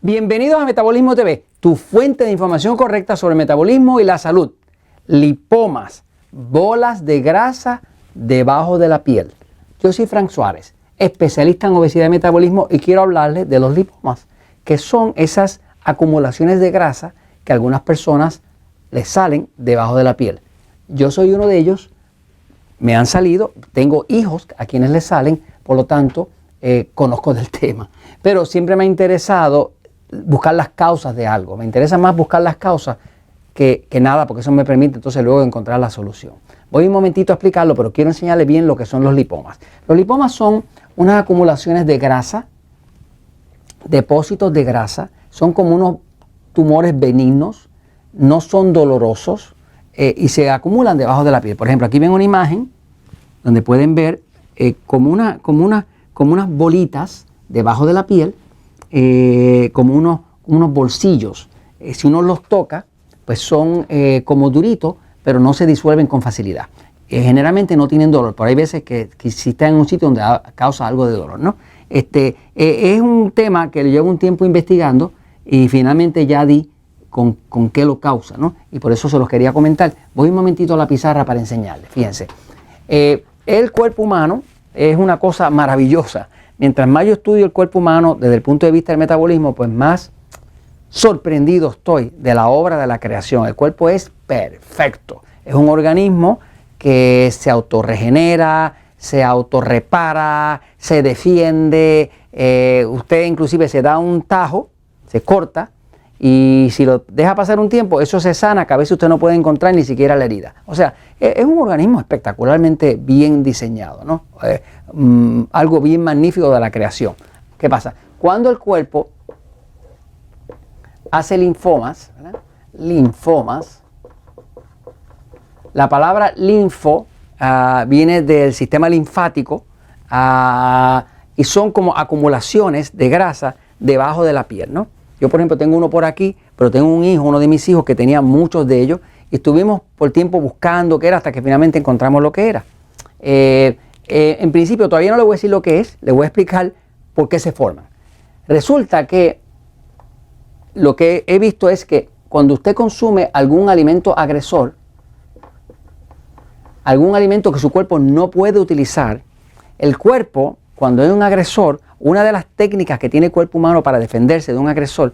Bienvenidos a Metabolismo TV, tu fuente de información correcta sobre el metabolismo y la salud. Lipomas, bolas de grasa debajo de la piel. Yo soy Frank Suárez, especialista en obesidad y metabolismo, y quiero hablarles de los lipomas, que son esas acumulaciones de grasa que a algunas personas les salen debajo de la piel. Yo soy uno de ellos, me han salido, tengo hijos a quienes les salen, por lo tanto conozco del tema. Pero siempre me ha interesado buscar las causas de algo. Me interesa más buscar las causas que nada, porque eso me permite entonces luego encontrar la solución. Voy un momentito a explicarlo, pero quiero enseñarles bien lo que son los lipomas. Los lipomas son unas acumulaciones de grasa, depósitos de grasa, son como unos tumores benignos, no son dolorosos y se acumulan debajo de la piel. Por ejemplo, aquí ven una imagen donde pueden ver como unas bolitas debajo de la piel, como unos bolsillos. Si uno los toca, pues son como duritos, pero no se disuelven con facilidad. Generalmente no tienen dolor, pero hay veces que si está en un sitio donde causa algo de dolor, ¿no? Es un tema que llevo un tiempo investigando y finalmente ya di con qué lo causa, ¿no? Y por eso se los quería comentar. Voy un momentito a la pizarra para enseñarles. Fíjense, el cuerpo humano es una cosa maravillosa. Mientras más yo estudio el cuerpo humano desde el punto de vista del metabolismo, pues más sorprendido estoy de la obra de la creación. El cuerpo es perfecto. Es un organismo que se autorregenera, se autorrepara, se defiende. Usted inclusive se da un tajo, se corta, y si lo deja pasar un tiempo, eso se sana, que a veces usted no puede encontrar ni siquiera la herida. O sea, es un organismo espectacularmente bien diseñado, ¿no? Algo bien magnífico de la creación. ¿Qué pasa? Cuando el cuerpo hace linfomas, ¿verdad? Linfomas, la palabra linfo viene del sistema linfático y son como acumulaciones de grasa debajo de la piel, ¿no? Yo, por ejemplo, tengo uno por aquí, pero tengo un hijo, uno de mis hijos, que tenía muchos de ellos, y estuvimos por tiempo buscando qué era hasta que finalmente encontramos lo que era. En principio, todavía no le voy a decir lo que es, le voy a explicar por qué se forman. Resulta que lo que he visto es que cuando usted consume algún alimento agresor, algún alimento que su cuerpo no puede utilizar, el cuerpo, cuando hay un agresor, una de las técnicas que tiene el cuerpo humano para defenderse de un agresor,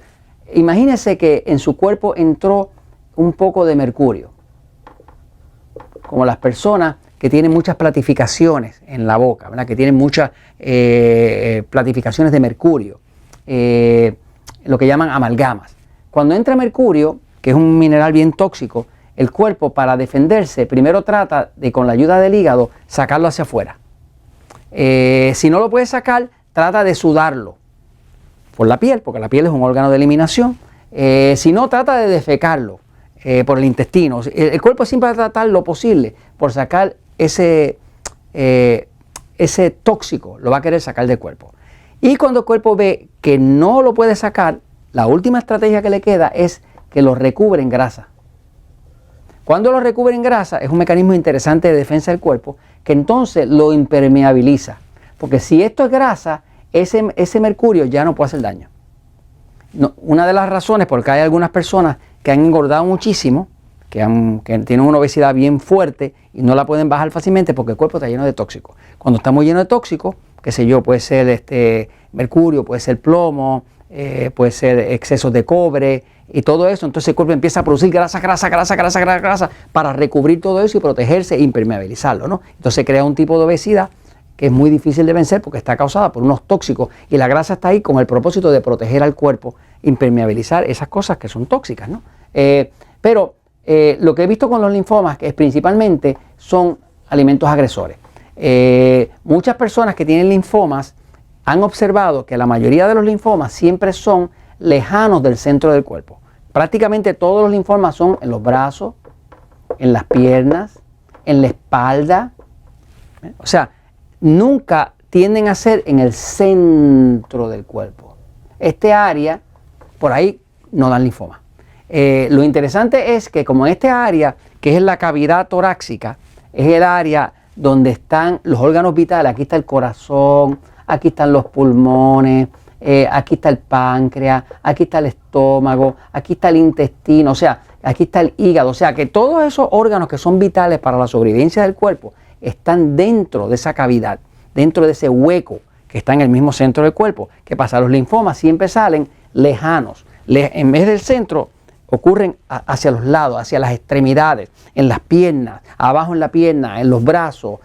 imagínese que en su cuerpo entró un poco de mercurio, como las personas que tienen muchas platificaciones en la boca, ¿verdad? Que tienen muchas platificaciones de mercurio, lo que llaman amalgamas. Cuando entra mercurio, que es un mineral bien tóxico, el cuerpo, para defenderse, primero trata de, con la ayuda del hígado, sacarlo hacia afuera. Si no lo puede sacar, trata de sudarlo por la piel, porque la piel es un órgano de eliminación. Si no, trata de defecarlo por el intestino. El cuerpo siempre va a tratar lo posible por sacar ese tóxico, lo va a querer sacar del cuerpo. Y cuando el cuerpo ve que no lo puede sacar, la última estrategia que le queda es que lo recubre en grasa. Cuando lo recubre en grasa, es un mecanismo interesante de defensa del cuerpo, que entonces lo impermeabiliza. Porque si esto es grasa, ese mercurio ya no puede hacer daño. No, una de las razones por que hay algunas personas que han engordado muchísimo, que tienen una obesidad bien fuerte y no la pueden bajar fácilmente, porque el cuerpo está lleno de tóxicos. Cuando está muy lleno de tóxicos, qué sé yo, puede ser mercurio, puede ser plomo, puede ser excesos de cobre y todo eso, entonces el cuerpo empieza a producir grasa para recubrir todo eso y protegerse e impermeabilizarlo, ¿no? Entonces crea un tipo de obesidad que es muy difícil de vencer porque está causada por unos tóxicos, y la grasa está ahí con el propósito de proteger al cuerpo, impermeabilizar esas cosas que son tóxicas, ¿no? Pero lo que he visto con los linfomas que es principalmente son alimentos agresores. Muchas personas que tienen linfomas han observado que la mayoría de los linfomas siempre son lejanos del centro del cuerpo. Prácticamente todos los linfomas son en los brazos, en las piernas, en la espalda. O sea, nunca tienden a ser en el centro del cuerpo. Este área, por ahí no dan linfoma. Lo interesante es que como esta área, que es la cavidad torácica, es el área donde están los órganos vitales, aquí está el corazón, aquí están los pulmones, aquí está el páncreas, aquí está el estómago, aquí está el intestino, o sea, aquí está el hígado. O sea, que todos esos órganos que son vitales para la sobrevivencia del cuerpo están dentro de esa cavidad, dentro de ese hueco que está en el mismo centro del cuerpo. ¿Qué pasa? Los linfomas siempre salen lejanos. En vez del centro, ocurren hacia los lados, hacia las extremidades, en las piernas, abajo en la pierna, en los brazos,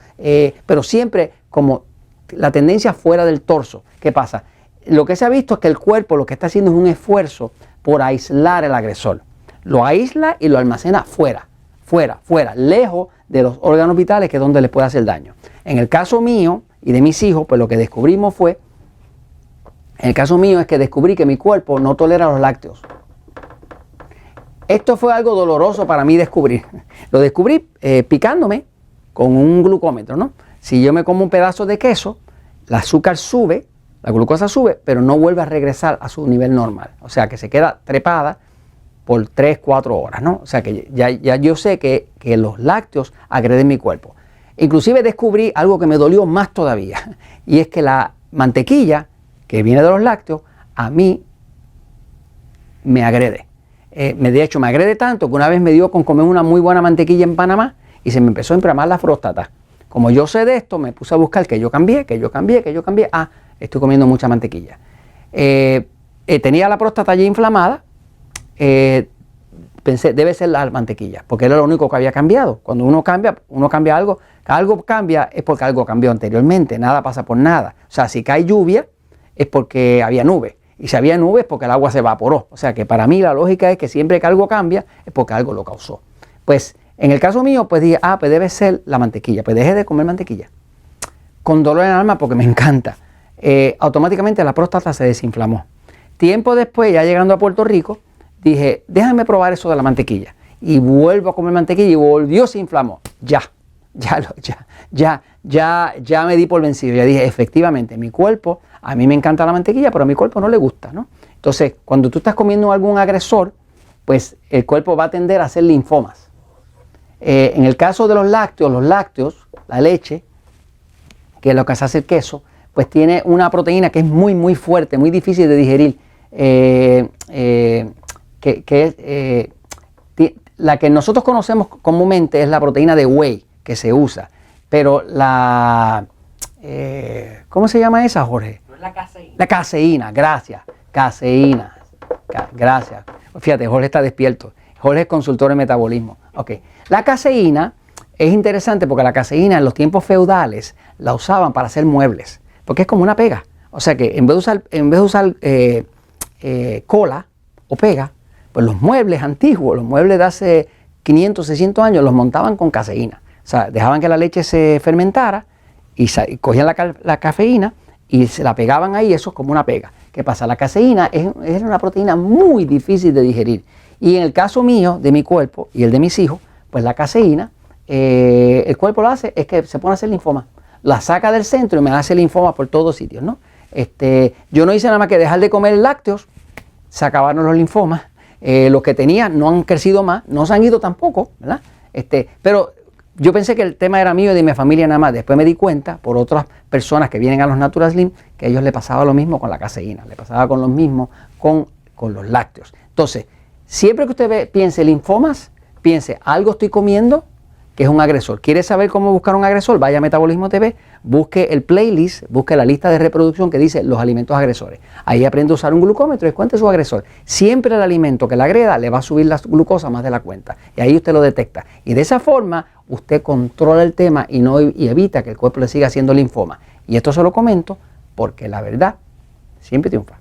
pero siempre como la tendencia fuera del torso. ¿Qué pasa? Lo que se ha visto es que el cuerpo lo que está haciendo es un esfuerzo por aislar el agresor. Lo aísla y lo almacena fuera, lejos de los órganos vitales, que es donde les puede hacer daño. En el caso mío y de mis hijos, pues lo que descubrimos fue, en el caso mío es que descubrí que mi cuerpo no tolera los lácteos. Esto fue algo doloroso para mí descubrir. Lo descubrí picándome con un glucómetro, ¿no? Si yo me como un pedazo de queso, el azúcar sube, la glucosa sube, pero no vuelve a regresar a su nivel normal. O sea, que se queda trepada por 3, 4 horas, ¿no? O sea, que ya yo sé que los lácteos agreden mi cuerpo. Inclusive descubrí algo que me dolió más todavía, y es que la mantequilla que viene de los lácteos, a mí me agrede. De hecho, me agrede tanto que una vez me dio con comer una muy buena mantequilla en Panamá y se me empezó a inflamar la próstata. Como yo sé de esto, me puse a buscar que yo cambié. Ah, estoy comiendo mucha mantequilla. Tenía la próstata ya inflamada. Pensé, debe ser la mantequilla, porque era lo único que había cambiado. Cuando uno cambia algo cambia es porque algo cambió anteriormente. Nada pasa por nada. O sea, si cae lluvia es porque había nube. Y si había nubes es porque el agua se evaporó. O sea que para mí la lógica es que siempre que algo cambia es porque algo lo causó. Pues en el caso mío, pues dije, pues debe ser la mantequilla. Pues dejé de comer mantequilla. Con dolor en el alma porque me encanta. Automáticamente la próstata se desinflamó. Tiempo después, ya llegando a Puerto Rico, dije, déjame probar eso de la mantequilla. Y vuelvo a comer mantequilla y volvió, se inflamó. Ya me di por vencido. Ya dije, efectivamente, mi cuerpo, a mí me encanta la mantequilla, pero a mi cuerpo no le gusta, ¿no? Entonces, cuando tú estás comiendo algún agresor, pues el cuerpo va a tender a hacer linfomas. En el caso de los lácteos, la leche, que es lo que se hace el queso, pues tiene una proteína que es muy, muy fuerte, muy difícil de digerir, la que nosotros conocemos comúnmente es la proteína de whey que se usa, pero ¿cómo se llama esa, Jorge? La caseína. La caseína, gracias. Caseína. Gracias. Fíjate, Jorge está despierto. Jorge es consultor en metabolismo. Ok. La caseína es interesante porque la caseína en los tiempos feudales la usaban para hacer muebles, porque es como una pega. O sea que en vez de usar cola o pega, pues los muebles antiguos, los muebles de hace 500, 600 años, los montaban con caseína. O sea, dejaban que la leche se fermentara y cogían la cafeína y se la pegaban ahí, eso es como una pega. ¿Qué pasa? La caseína es una proteína muy difícil de digerir. Y en el caso mío, de mi cuerpo y el de mis hijos, pues la caseína, el cuerpo lo hace, es que se pone a hacer linfoma. La saca del centro y me hace linfoma por todos sitios, ¿no? Yo no hice nada más que dejar de comer lácteos, se acabaron los linfomas. Los que tenía no han crecido más, no se han ido tampoco, ¿verdad? Pero yo pensé que el tema era mío y de mi familia nada más. Después me di cuenta, por otras personas que vienen a los Natural Slim, que a ellos les pasaba lo mismo con la caseína, les pasaba con lo mismo con los lácteos. Entonces, siempre que usted piense linfomas, piense, algo estoy comiendo que es un agresor. ¿Quiere saber cómo buscar un agresor? Vaya a Metabolismo TV, busque el playlist, busque la lista de reproducción que dice los alimentos agresores. Ahí aprende a usar un glucómetro y cuente su agresor. Siempre el alimento que le agreda le va a subir la glucosa más de la cuenta. Y ahí usted lo detecta. Y de esa forma usted controla el tema y evita que el cuerpo le siga haciendo linfoma. Y esto se lo comento porque la verdad siempre triunfa.